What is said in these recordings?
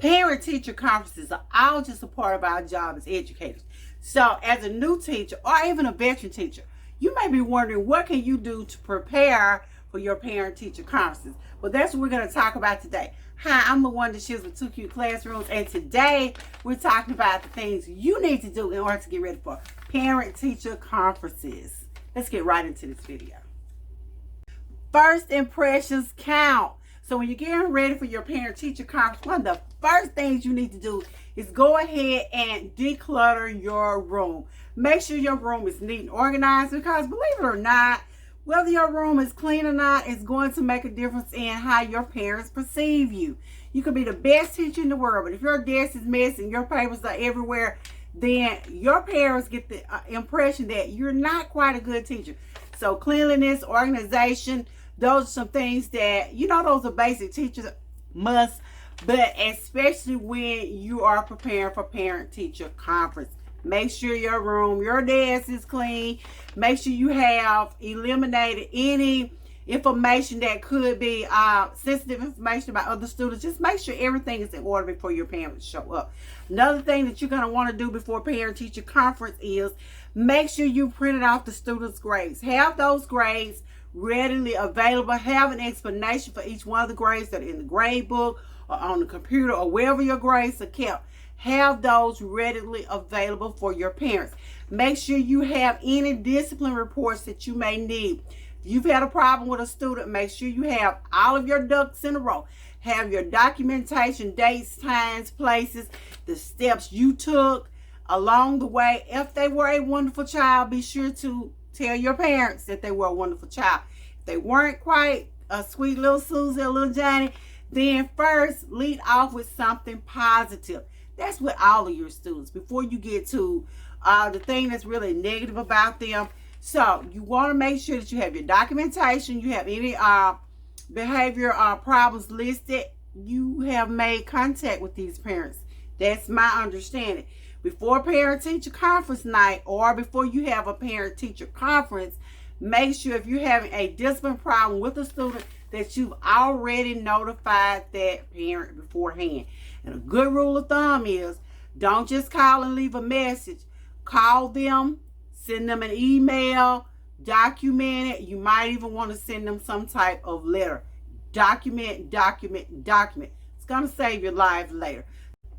Parent-teacher conferences are all just a part of our job as educators. So as a new teacher or even a veteran teacher, you may be wondering, what can you do to prepare for your parent-teacher conferences? Well, that's what we're going to talk about today. Hi, I'm the one that shares with 2 Cute Classrooms, and today we're talking about the things you need to do in order to get ready for parent-teacher conferences. Let's get right into this video. First impressions count. So when you're getting ready for your parent-teacher conference, one of the first things you need to do is go ahead and declutter your room. Make sure your room is neat and organized, because believe it or not, whether your room is clean or not is going to make a difference in how your parents perceive you. You could be the best teacher in the world, but if your desk is messy and your papers are everywhere, then your parents get the impression that you're not quite a good teacher. So cleanliness, organization, those are some things that, those are basic teachers must, but especially when you are preparing for parent-teacher conference. Make sure your room, your desk is clean. Make sure you have eliminated any information that could be sensitive information about other students. Just make sure everything is in order before your parents show up. Another thing that you're going to want to do before parent-teacher conference is make sure you printed off the students' grades. Have those grades readily available. Have an explanation for each one of the grades that are in the grade book or on the computer or wherever your grades are kept. Have those readily available for your parents. Make sure you have any discipline reports that you may need. If you've had a problem with a student, make sure you have all of your ducks in a row. Have your documentation, dates, times, places, the steps you took along the way. If they were a wonderful child, be sure to tell your parents that they were a wonderful child. If they weren't quite a sweet little Susie or little Johnny, then first lead off with something positive. That's with all of your students before you get to the thing that's really negative about them. So you want to make sure that you have your documentation, you have any behavior problems listed, you have made contact with these parents. That's my understanding. Before parent-teacher conference night or before you have a parent-teacher conference, make sure if you're having a discipline problem with a student that you've already notified that parent beforehand. And a good rule of thumb is don't just call and leave a message. Call them, send them an email, document it. You might even want to send them some type of letter. Document. It's going to save your life later.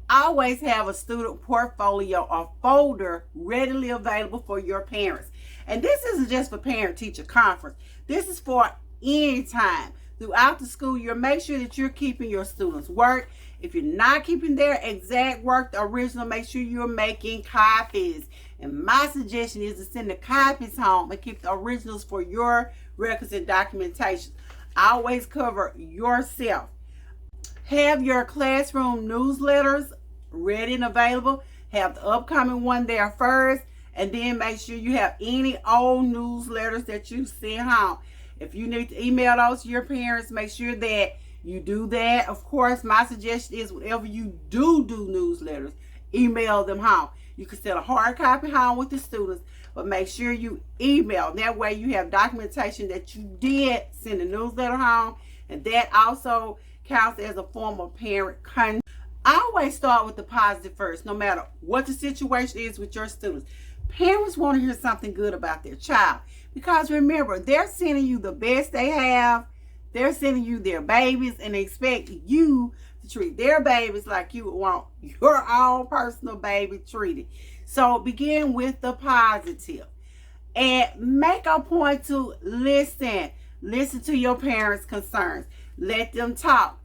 Always have a student portfolio or folder readily available for your parents. And this isn't just for parent-teacher conference. This is for any time throughout the school year. Make sure that you're keeping your students' work. If you're not keeping their exact work, the original, make sure you're making copies. And my suggestion is to send the copies home and keep the originals for your records and documentation. Always cover yourself. Have your classroom newsletters ready and available. Have the upcoming one there first, and then make sure you have any old newsletters that you send home. If you need to email those to your parents, make sure that you do that. Of course, my suggestion is whenever you do newsletters, email them home. You can send a hard copy home with the students, but make sure you email. That way you have documentation that you did send a newsletter home, and that also counts as a form of parent contact. I always start with the positive first, no matter what the situation is with your students. Parents want to hear something good about their child, because remember, they're sending you the best they have. They're sending you their babies, and they expect you to treat their babies like you would want your own personal baby treated. So begin with the positive and make a point to listen. Listen to your parents' concerns. Let them talk.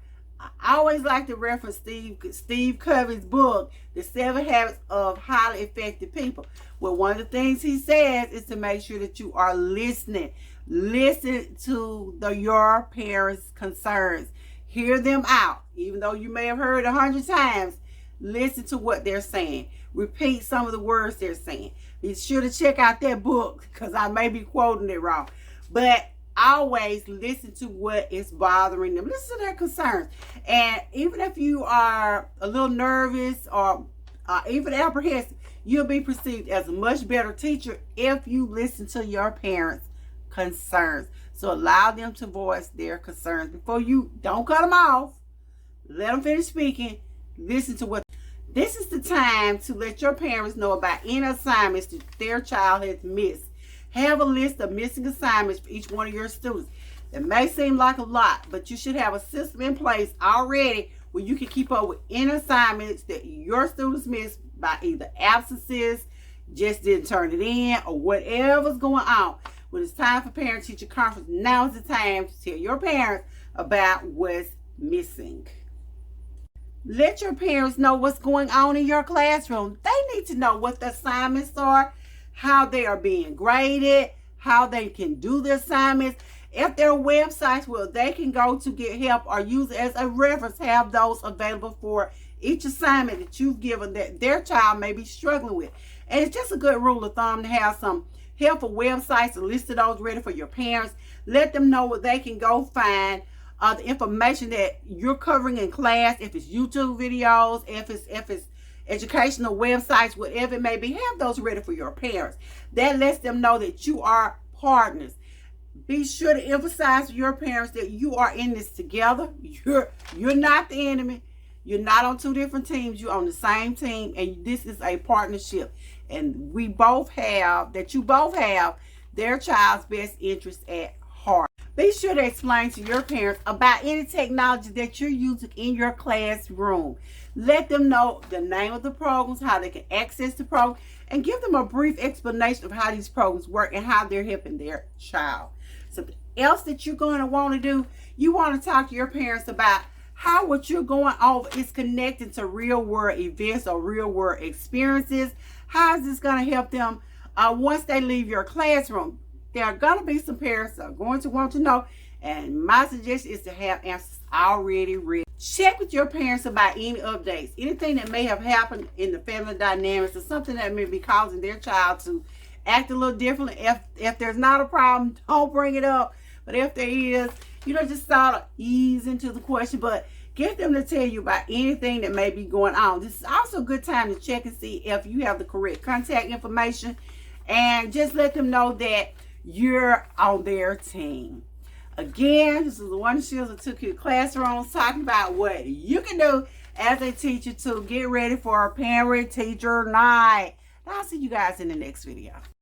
I always like to reference Steve Covey's book, The 7 Habits of Highly Effective People. Well, one of the things he says is to make sure that you are listening. Listen to your parents' concerns. Hear them out. Even though you may have heard 100 times, listen to what they're saying. Repeat some of the words they're saying. Be sure to check out that book, because I may be quoting it wrong. But always listen to what is bothering them. Listen to their concerns. And even if you are a little nervous or even apprehensive, you'll be perceived as a much better teacher if you listen to your parents' concerns. So allow them to voice their concerns. Before you, don't cut them off. Let them finish speaking. listen to what. This is the time to let your parents know about any assignments that their child has missed. Have a list of missing assignments for each one of your students. It may seem like a lot, but you should have a system in place already where you can keep up with any assignments that your students missed by either absences, just didn't turn it in, or whatever's going on. When it's time for parent-teacher conference, now is the time to tell your parents about what's missing. Let your parents know what's going on in your classroom. They need to know what the assignments are, how they are being graded, how they can do the assignments. If there are websites where they can go to get help or use it as a reference, have those available for each assignment that you've given that their child may be struggling with. And it's just a good rule of thumb to have some helpful websites and list of those ready for your parents. Let them know where they can go find the information that you're covering in class. If it's YouTube videos, if it's educational websites, whatever it may be, have those ready for your parents. That lets them know that you are partners. Be sure to emphasize to your parents that you are in this together. You're not the enemy. You're not on two different teams. You're on the same team, and this is a partnership. And you both have their child's best interest at heart. Be sure to explain to your parents about any technology that you're using in your classroom. Let them know the name of the programs, how they can access the program, and give them a brief explanation of how these programs work and how they're helping their child. Something else that you're going to want to do, you want to talk to your parents about how what you're going over is connected to real world events or real world experiences. How is this going to help them once they leave your classroom? There are going to be some parents that are going to want to know, and my suggestion is to have answers already ready. Check with your parents about any updates, anything that may have happened in the family dynamics, or something that may be causing their child to act a little differently. If there's not a problem, don't bring it up. But if there is, just sort of ease into the question, but get them to tell you about anything that may be going on. This is also a good time to check and see if you have the correct contact information, and just let them know that you're on their team. Again, this is the Wonder Shields that took your classrooms, talking about what you can do as a teacher to get ready for a parent-teacher night. I'll see you guys in the next video.